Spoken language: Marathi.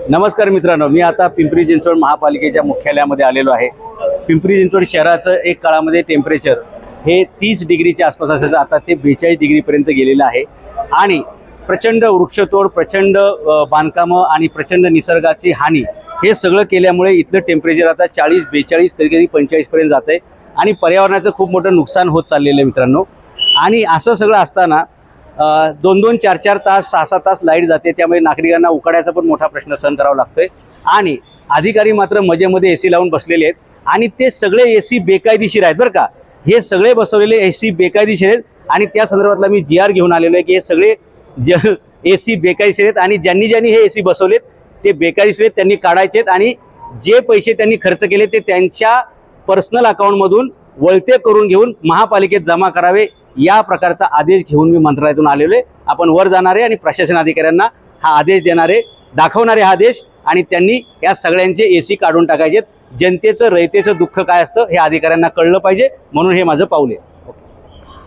नमस्कार मित्रांनो, मी आता पिंपरी चिंचवड महापालिकेच्या मुख्यालयामध्ये आलेलो आहे। पिंपरी चिंचवड शहराचं एक काळामध्ये टेम्परेचर हे 30 डिग्रीच्या आसपास असायचं, आता ते 42 डिग्रीपर्यंत गेलेलं आहे। आणि प्रचंड वृक्षतोड, प्रचंड बांधकामं आणि प्रचंड निसर्गाची हानी हे सगळं केल्यामुळे इथलं टेम्परेचर आता 40, 42, कधी-कधी 45 पर्यंत जात आहे आणि पर्यावरणाचं खूप मोठं नुकसान होत चाललेलं आहे मित्रांनो। आणि असं सगळं असताना 2-2, 4-4 तास, 6-6 तास लाईट जाते, त्यामुळे नागरिकांना उकाड्याचा पण मोठा प्रश्न सहन करावा लागतोय। आणि अधिकारी मात्र मजेमध्ये एसी लावून बसलेले आहेत आणि ते सगळे एसी बेकायदेशीर आहेत बरं का। हे सगळे बसवलेले एसी बेकायदेशीर आहेत आणि त्या संदर्भातला मी GR घेऊन आलेलो आहे की हे सगळे एसी बेकायदेशीर आहेत आणि ज्यांनी हे एसी बसवलेत ते बेकायदेशीर आहेत, त्यांनी काढायचे आहेत आणि जे पैसे त्यांनी खर्च केले ते त्यांच्या पर्सनल अकाउंटमधून वळते करून घेऊन महापालिकेत जमा करावे, या प्रकारचा आदेश घेऊन मी मंत्रालयातून आलेलो आहे। आपण वर जाणारे आणि प्रशासन अधिकाऱ्यांना हा आदेश देणारे, दाखवणारे हा आदेश, आणि त्यांनी या सगळ्यांचे एसी काढून टाकायचे। जनतेचं, रयतेचं दुःख काय असतं हे अधिकाऱ्यांना कळलं पाहिजे, म्हणून हे माझं पाऊल आहे।